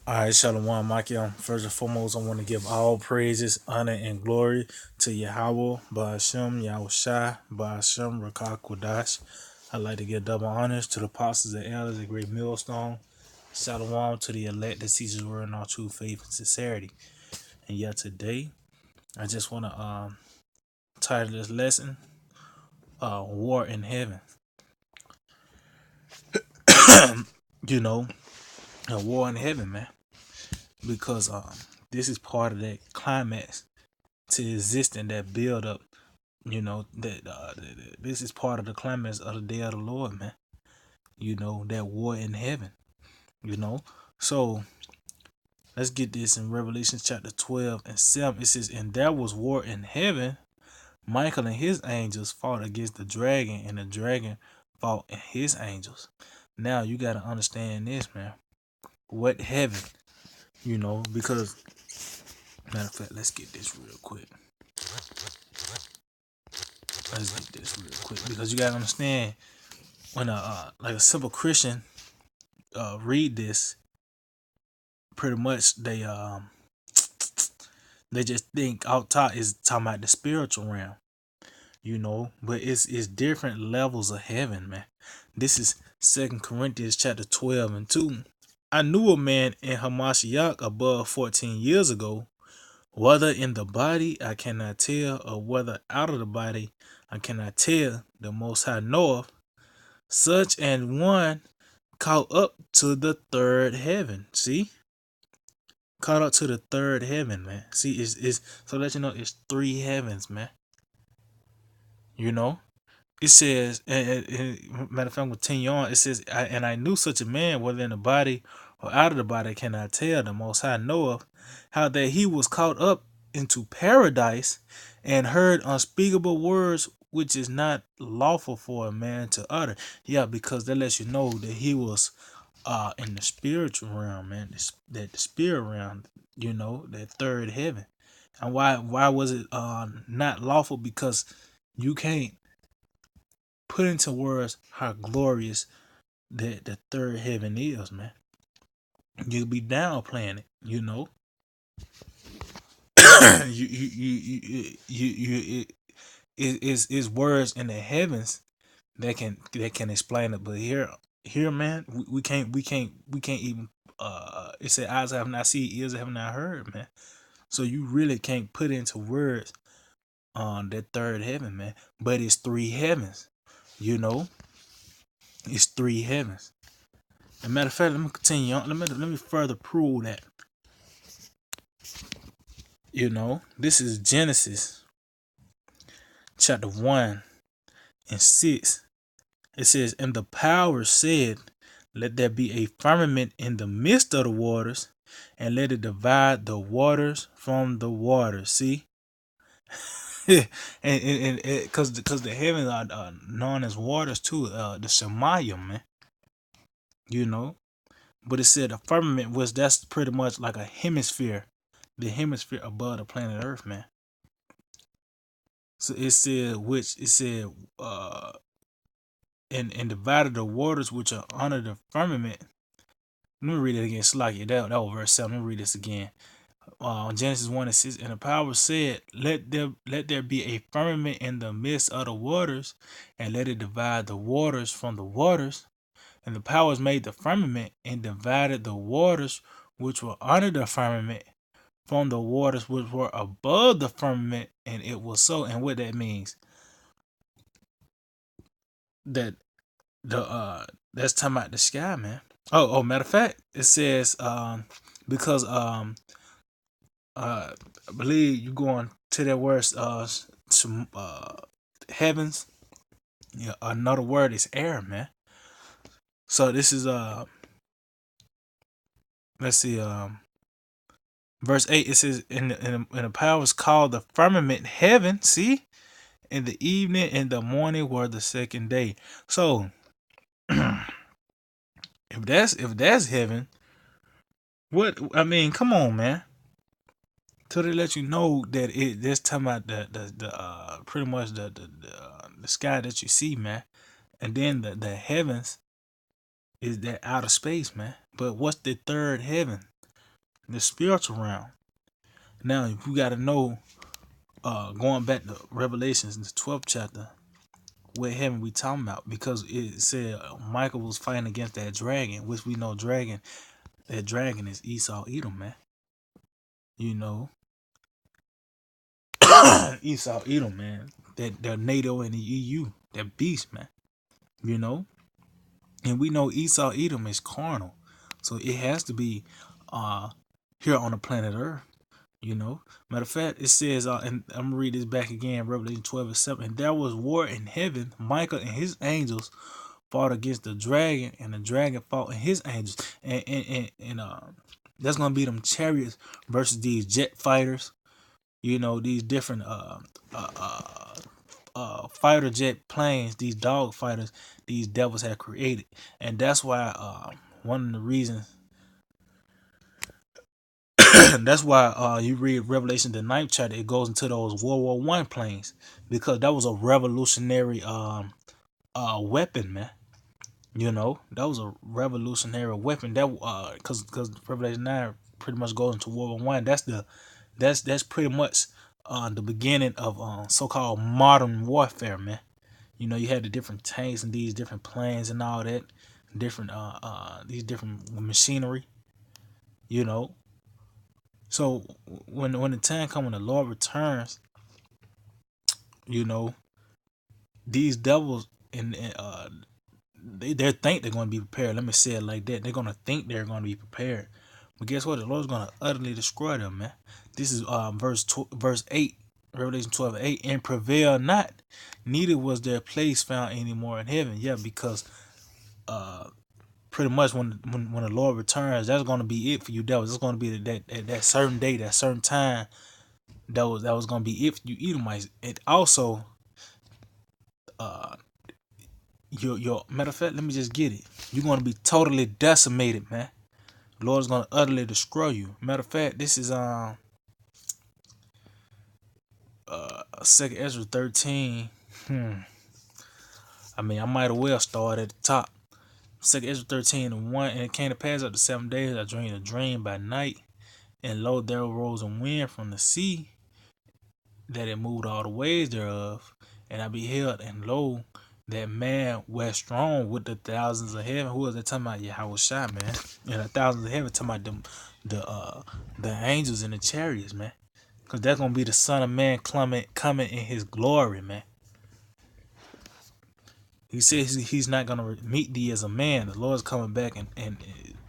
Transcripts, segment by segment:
All right, Shalom, Maki. First and foremost, I want to give all praises, honor, and glory to Yahweh, Ba'ashem, Yahushai, Ba'ashem, Rakah Kodash. I'd like to give double honors to the apostles and elders, the great millstone. Shalom to the elect that sees his word in all true faith and sincerity. And yet today, I just want to title this lesson, War in Heaven. You know, a war in heaven, man. Because this is part of that climax to existing, that build up. That this is part of the climax of the day of the Lord, man. That war in heaven. You know, so let's get this in Revelation chapter 12:7. It says, "And there was war in heaven. Michael and his angels fought against the dragon, and the dragon fought and his angels." Now you got to understand this, man. What heaven? Because matter of fact, let's get this real quick. Let's get this real quick because you got to understand when like a simple Christian read this, pretty much they just think out top is talking about the spiritual realm, but it's different levels of heaven, man. This is Second Corinthians chapter 12:2. "I knew a man in Hamashiach above 14 years ago, whether in the body I cannot tell, or whether out of the body I cannot tell, the Most High knoweth, such an one caught up to the third heaven." See? Caught up to the third heaven, man. See, it's so that it's three heavens, man. It says, matter of fact, I'm gonna continue on. It says, "And I knew such a man, whether in the body or out of the body, cannot tell, the Most High knoweth, how that he was caught up into paradise, and heard unspeakable words which is not lawful for a man to utter." Yeah, because that lets you know that he was in the spiritual realm, man. That the spirit realm, that third heaven. And why was it not lawful? Because you can't put into words how glorious that the third heaven is, man. You'll be downplaying it, It's words in the heavens that can explain it, but here, man, we can't even. It said, "Eyes have not seen, ears have not heard," man. So you really can't put into words on that third heaven, man. But it's three heavens, you know. It's three heavens. As a matter of fact, let me continue on. Let me further prove that. This is Genesis chapter 1:6. It says, "And the power said, let there be a firmament in the midst of the waters, and let it divide the waters from the waters." See? and because the heavens are known as waters too, the Shemayim, man. But it said the firmament that's pretty much like a hemisphere, the hemisphere above the planet Earth, man. So it said and divided the waters which are under the firmament. Let me read it again. Slaki. That was verse 7. Let me read this again. Genesis 1:6. "And the power said, let there be a firmament in the midst of the waters, and let it divide the waters from the waters. And the powers made the firmament, and divided the waters which were under the firmament from the waters which were above the firmament, and it was so." And what that means, that that's talking about the sky, man. Matter of fact, it says because I believe you going to that word some heavens. Yeah, another word is air, man. So this is let's see verse 8. It says, in the powers called the firmament heaven. See, in the evening and the morning were the second day. So if that's heaven, what I mean, come on, man. So they let you know that that's talking about the pretty much the sky that you see, man. And then the heavens is that outer space, man. But what's the third heaven? the spiritual realm. Now, if you got to know, going back to Revelations in the 12th chapter, what heaven we talking about? Because it said Michael was fighting against that dragon, which we know that dragon is Esau Edom, man. You know, Esau Edom, man. That NATO and the EU, that beast, man. You know, and we know Esau Edom is carnal, so it has to be uh here on the planet Earth. You know, matter of fact, it says, and I'm gonna read this back again, Revelation 12:7. And there was war in heaven. Michael and his angels fought against the dragon, and the dragon fought and his angels. And that's gonna be them chariots versus these jet fighters. You know, these different uh, uh, fighter jet planes, these dog fighters, these devils have created, and that's why one of the reasons that's why you read Revelation the ninth chapter, it goes into those World War I planes because that was a revolutionary weapon, man. You know, that was a revolutionary weapon. That because Revelation 9 pretty much goes into World War I. That's pretty much the beginning of so-called modern warfare, man. You know, you had the different tanks and these different planes and all that, different these different machinery. You know, so when the time comes when the Lord returns, you know, these devils and they think they're going to be prepared. Let me say it like that. They're going to think they're going to be prepared, but guess what? The Lord's going to utterly destroy them, man. This is verse 8, Revelation 12:8, and prevail not, neither was their place found anymore in heaven. Yeah, because uh pretty much when the Lord returns, that's going to be it for you devils. It's going to be that certain day, that certain time. That was going to be it for you Edomites. It also uh your matter of fact, let me just get it. You're going to be totally decimated, man. The Lord's going to utterly destroy you. Matter of fact, this is Second Ezra 13. I mean, I might have well start at the top. Second Ezra 13:1, and it came to pass after 7 days I dreamed a dream by night, and lo, there arose a wind from the sea, that it moved all the waves thereof. And I beheld, and lo, that man was strong with the thousands of heaven. Who was that talking about? Yahweh Shai, man. And the thousands of heaven talking about them, the angels and the chariots, man. Cause that's gonna be the Son of Man coming in His glory, man. He says he's not gonna meet thee as a man. The Lord's coming back and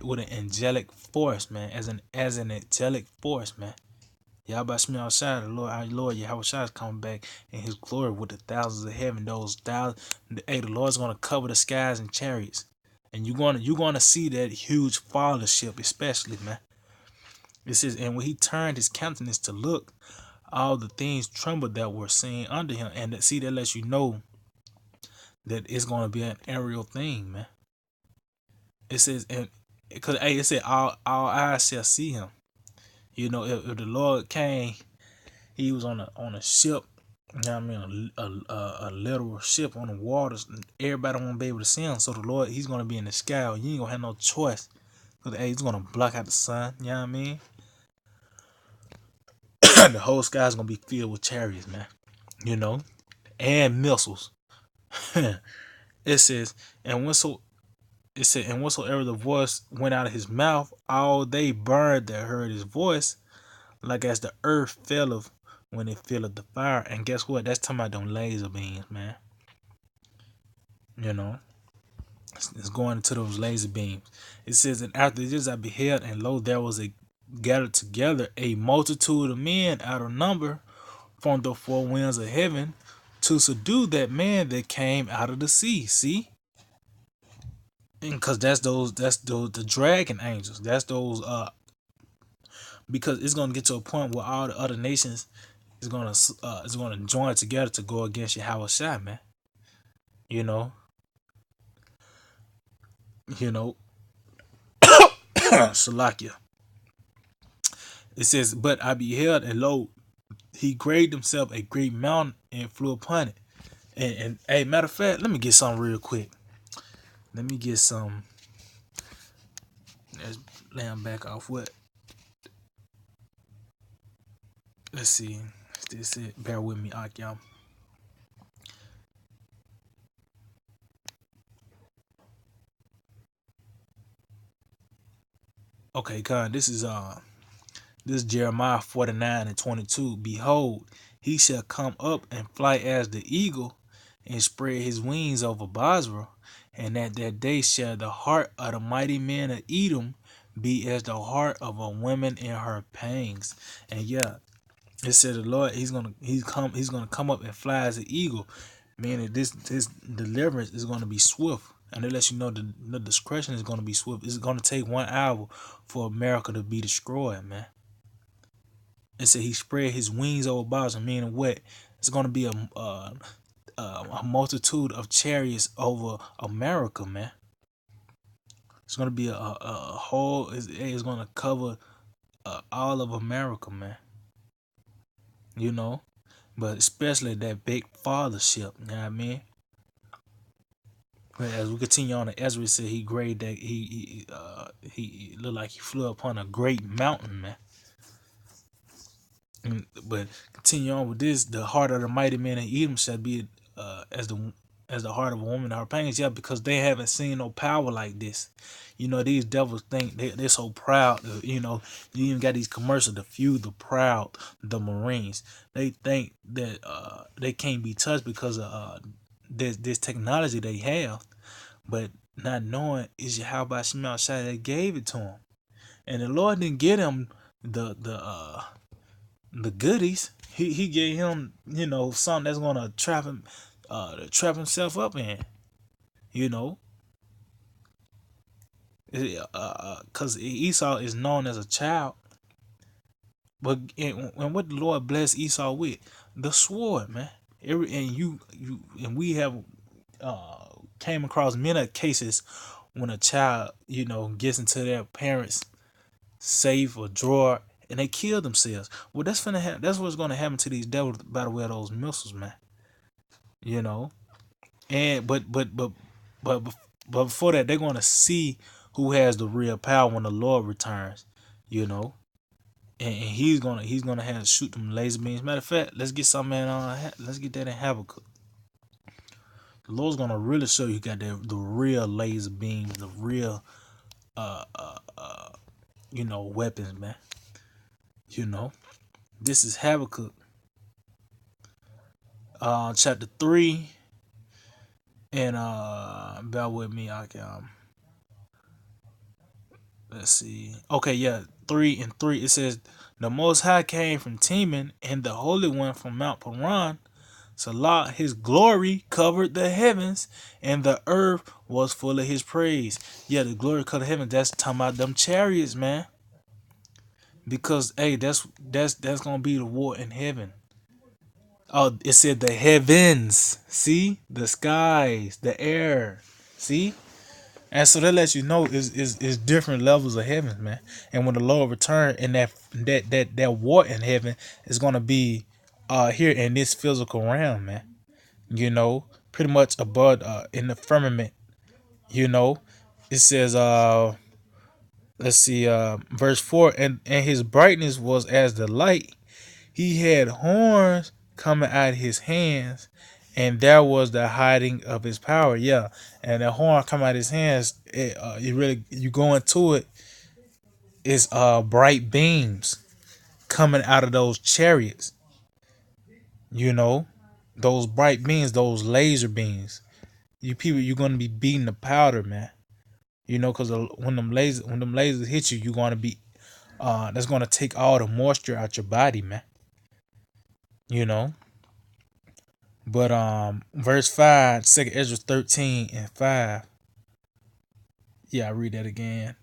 with an angelic force, man. As an angelic force, man. Yahweh Shai, outside the Lord, our Lord Yahweh Shai is coming back in His glory with the thousands of heaven. Those thousands, hey, the Lord's gonna cover the skies and chariots, and you're gonna see that huge fathership, especially, man. It says, and when He turned His countenance to look, all the things trembled that were seen under Him, and see that lets you know that it's gonna be an aerial thing, man. It says, and because hey, it said all eyes shall see Him. You know, if the Lord came, He was on a ship. You know what I mean? A literal ship on the waters. Everybody won't be able to see Him. So the Lord, He's gonna be in the sky. You ain't gonna have no choice. Cause hey, He's gonna block out the sun. You know what I mean? The whole sky is gonna be filled with chariots, man. You know, and missiles. It says, and whatsoever the voice went out of His mouth, all they burned that heard His voice, like as the earth felleth when it filleth the fire. And guess what? That's talking about them laser beams, man. You know, it's going into those laser beams. It says, and after this I beheld, and lo, there was a gathered together a multitude of men out of number from the four winds of heaven to subdue that man that came out of the sea. See? Because that's those the dragon angels. That's those because it's gonna get to a point where all the other nations is gonna join together to go against Yahweh Shai, man. You know, you know, Salakia. It says, but I beheld, and lo, He graved Himself a great mountain and flew upon it. And hey, matter of fact, let me get some real quick. Let me get some. Let's lay them back off what Let's see. This it. Bear with me, Akyam. Okay, Con. This is Jeremiah 49:22. Behold, he shall come up and fly as the eagle, and spread his wings over Basra, and at that day shall the heart of the mighty men of Edom be as the heart of a woman in her pangs. And yeah, it said the Lord, he's gonna come up and fly as an eagle, meaning this deliverance is gonna be swift. And it lets you know the discretion is gonna be swift. It's gonna take 1 hour for America to be destroyed, man. It said he spread his wings over Basra, meaning what? It's gonna be a multitude of chariots over America, man. It's gonna be a whole. It's gonna cover all of America, man. You know, but especially that big fathership. You know what I mean? But as we continue on, Ezra said he grade that he looked like he flew upon a great mountain, man. But continue on with this. The heart of the mighty man of Edom shall be as the heart of a woman in her pangs. Yeah, because they haven't seen no power like this. You know, these devils think they're so proud. You know, you even got these commercials, the few, the proud, the Marines. They think that they can't be touched because of this technology they have, but not knowing is how by Shemel Shai that gave it to him, and the Lord didn't get him the goodies. He gave him, you know, something that's gonna trap him, trap himself up in, you know, cause Esau is known as a child, but and what the Lord blessed Esau with, the sword, man. And you and we have came across many cases when a child, you know, gets into their parents' safe or drawer and they kill themselves. Well, that's what's gonna happen to these devils by the way of those missiles, man. You know, and but but before that, they're gonna see who has the real power when the Lord returns. You know, and he's gonna have to shoot them laser beams. Matter of fact, let's get something in let's get that in Habakkuk. The Lord's gonna really show you got the real laser beams, the real weapons, man. You know, this is Habakkuk, chapter 3, and bear with me. I can let's see. Okay, yeah, 3:3. It says, "The Most High came from Teman, and the Holy One from Mount Paran. Salah, His glory covered the heavens, and the earth was full of His praise." Yeah, the glory covered the heavens. That's talking about them chariots, man. Because hey, that's gonna be the war in heaven. Oh, it said the heavens. See? The skies, the air. See? And so that lets you know is different levels of heavens, man. And when the Lord return and that war in heaven is gonna be here in this physical realm, man. You know, pretty much above in the firmament, you know. It says let's see, verse 4, and his brightness was as the light. He had horns coming out of his hands, and there was the hiding of his power. Yeah, and the horn coming out of his hands, you go into it, it's bright beams coming out of those chariots. You know, those bright beams, those laser beams. You people, you're gonna be beating the powder, man. You know, because when them lasers hit you, you're gonna be that's gonna take all the moisture out your body, man. You know. But verse 5, 2nd Ezra 13:5. Yeah, I read that again.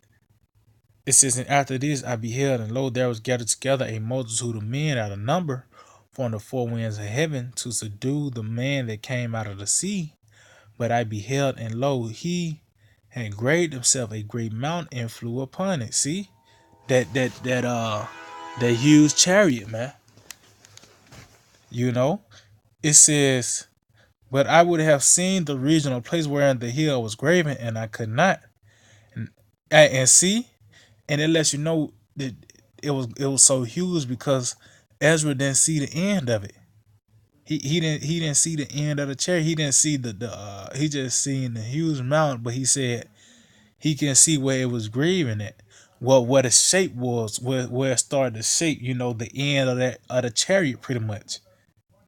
It says, "And after this I beheld, and lo, there was gathered together a multitude of men out of number from the four winds of heaven to subdue the man that came out of the sea. But I beheld, and lo, he had graved himself a great mountain and flew upon it." See? That huge chariot, man. You know? It says, "But I would have seen the regional place wherein the hill was graven, and I could not." And see, and it lets you know that it was so huge because Ezra didn't see the end of it. He didn't see the end of the chariot. He didn't see the he just seen the huge mountain, but he said he can see where it was grieving at. Well, where the shape was, where it started to shape, the end of the chariot pretty much.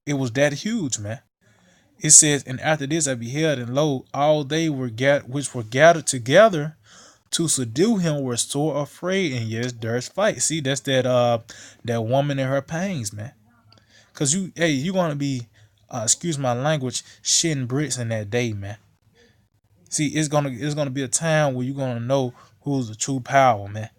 It was that huge, man. It says, and after this I beheld, and lo, all they were which were gathered together to subdue him were sore afraid, and yes, there's fight. See, that's that woman in her pains, man. Cause you gonna be, excuse my language, shitting bricks in that day, man. See, it's gonna be a time where you're gonna know who's the true power, man.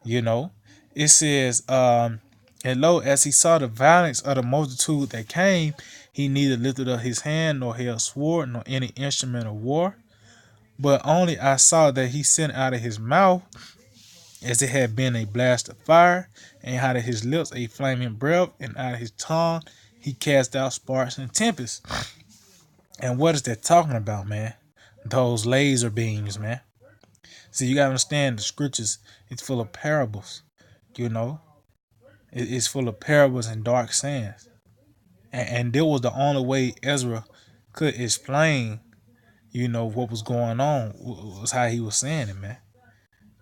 You know, it says, and lo, as he saw the violence of the multitude that came, he neither lifted up his hand nor held sword nor any instrument of war, but only I saw that he sent out of his mouth as it had been a blast of fire, and out of his lips a flaming breath, and out of his tongue he cast out sparks and tempests. And what is that talking about, man? Those laser beams, man. See, you gotta understand the scriptures. It's full of parables. You know, it's full of parables and dark sayings. And that was the only way Ezra could explain, what was going on, was how he was saying it, man.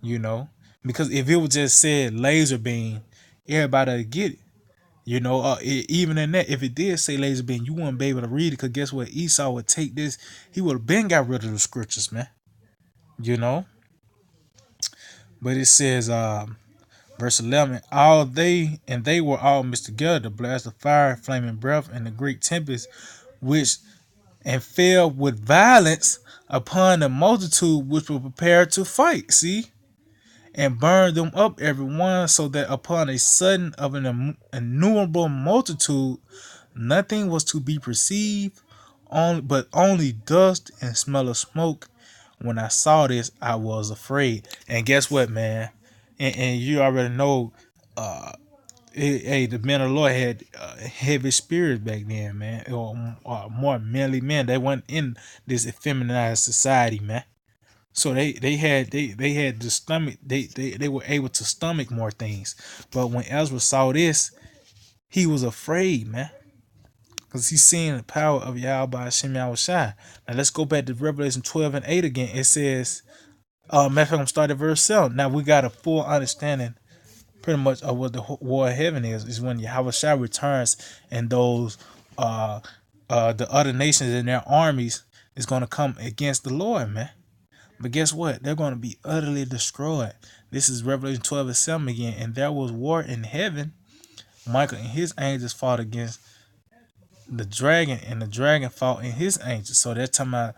You know, because if it was just said laser beam, everybody would get it. Even in that, if it did say laser beam, you wouldn't be able to read it. Because guess what? Esau would take this. He would have been got rid of the scriptures, man. You know. But it says, verse 11, they were all mixed together, the blast of fire, flaming breath, and the great tempest, which and fell with violence upon the multitude which were prepared to fight. See, and burned them up every one, so that upon a sudden of an innumerable multitude, nothing was to be perceived, but only dust and smell of smoke. When I saw this, I was afraid. And guess what, man? And you already know, hey, the men of the Lord had heavy spirits back then, man, or more manly men. They weren't in this effeminized society, man. So they had the stomach. They were able to stomach more things. But when Ezra saw this, he was afraid, man. Because he's seeing the power of Yahweh Hashem Yahushai. Now let's go back to Revelation 12 and 8 again. It says, matter of fact, I'm starting at verse 7. Now we got a full understanding pretty much of what the war of heaven is when Yahushua returns, and those the other nations and their armies is going to come against the Lord, man. But guess what? They're going to be utterly destroyed. This is Revelation 12 and 7 again. And there was war in heaven. Michael and his angels fought against the dragon, and the dragon fought in his angels. So they're talking about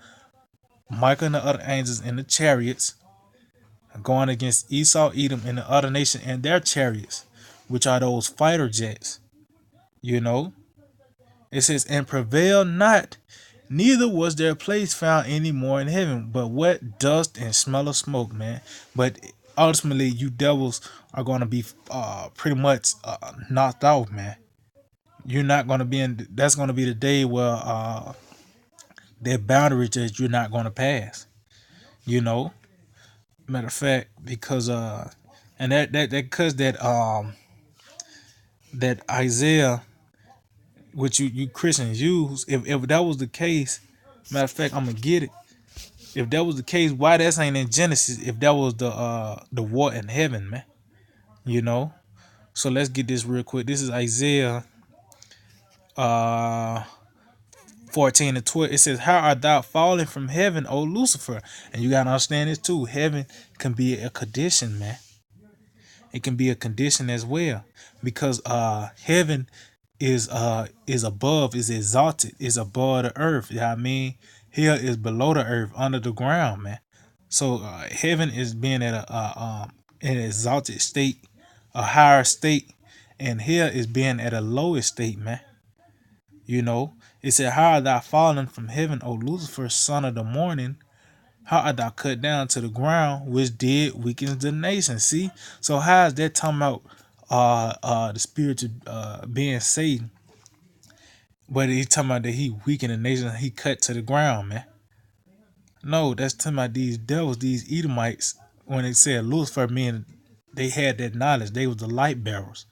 Michael and the other angels in the chariots going against Esau, Edom, and the other nation and their chariots, which are those fighter jets. It says, and prevail not, neither was their place found any more in heaven, but what dust and smell of smoke, man. But ultimately, you devils are going to be pretty much knocked off, man. You're not going to be in. That's going to be the day where their boundaries that you're not going to pass. Matter of fact, because and that because that Isaiah, which you Christians use, if that was the case, matter of fact, I'm gonna get it. If that was the case, why that ain't in Genesis? If that was the war in heaven, man. So let's get this real quick. This is Isaiah uh 14 and 12. It says, how art thou fallen from heaven, O Lucifer? And you gotta understand this too. Heaven can be a condition, man. It can be a condition as well. Because heaven is above, is exalted, is above the earth. You know what I mean? Hell is below the earth, under the ground, man. So heaven is being at an exalted state, a higher state, and hell is being at a lower state, man. It said, how art thou fallen from heaven, O Lucifer, son of the morning? How art thou cut down to the ground, which did weaken the nation? See? So how is that talking about the spiritual being Satan? But he's talking about that he weakened the nation, he cut to the ground, man. No, that's talking about these devils, these Edomites. When they said Lucifer, meaning they had that knowledge, they was the light bearers.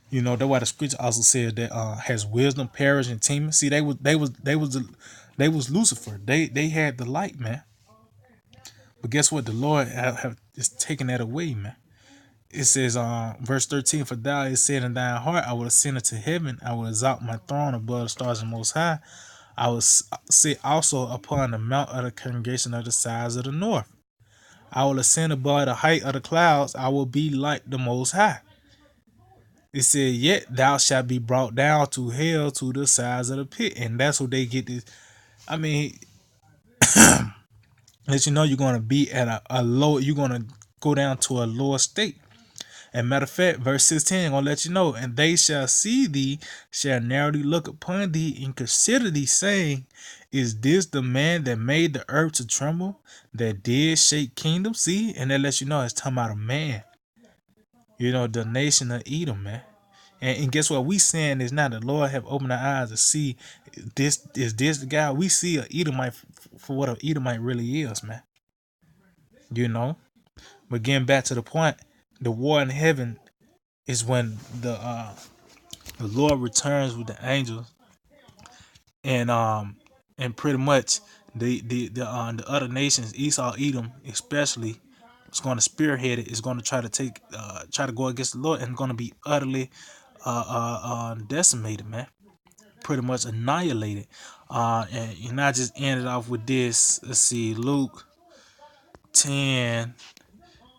You know, that's why the scripture also said that has wisdom, perish, and team. See, they was Lucifer. They had the light, man. But guess what? The Lord have is taking that away, man. It says, verse 13, for thou is said in thine heart, I will ascend into heaven, I will exalt my throne above the stars and most high. I will sit also upon the mount of the congregation of the sides of the north. I will ascend above the height of the clouds, I will be like the most high. It said, yet thou shalt be brought down to hell to the sides of the pit. And that's what they get this. I mean, let you know you're gonna be at a low, you're gonna go down to a lower state. And matter of fact, verse 16 gonna let you know, and they shall see thee, shall narrowly look upon thee, and consider thee, saying, is this the man that made the earth to tremble, that did shake kingdoms? See, and that lets you know it's talking about a man. You know, the nation of Edom, man. And guess what? We saying is now the Lord have opened our eyes to see this is this the guy we see a Edomite for what a Edomite really is, man. You know? But getting back to the point, the war in heaven is when the Lord returns with the angels and pretty much the other nations, Esau, Edom especially, is going to spearhead it. Is going to try to go against the Lord and going to be utterly decimated, man. Pretty much annihilated. And I just ended off with this. Let's see, Luke 10.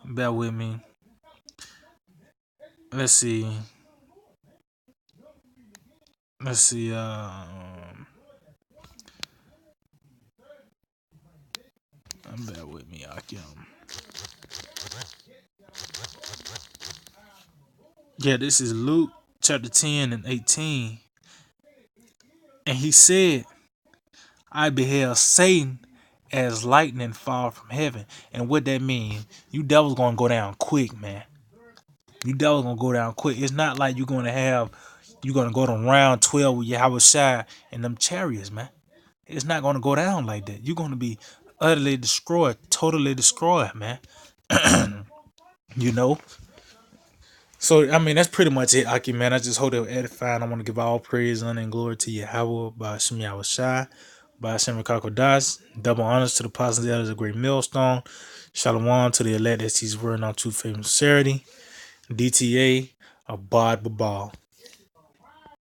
Bear with me. Let's see. Let's see. Bear with me, Akim. Yeah, this is Luke chapter 10 and 18. And he said, I beheld Satan as lightning fall from heaven. And what that mean? You devils gonna go down quick, man. You devils gonna go down quick. It's not like you're gonna go to round 12 with Yahweh Shai and them chariots, man. It's not gonna go down like that. You're gonna be utterly destroyed, totally destroyed, man. You know? So I mean that's pretty much it, Aki, man. I just hope they were edifying. I want to give all praise, honor, and glory to Yahweh by Hashem Yahweh Shai, by Hashem Rakakodas. Double honors to the apostles, the elders, a great millstone. Shalom to the elect that sees word on true faith and sincerity. DTA, Abad Babal.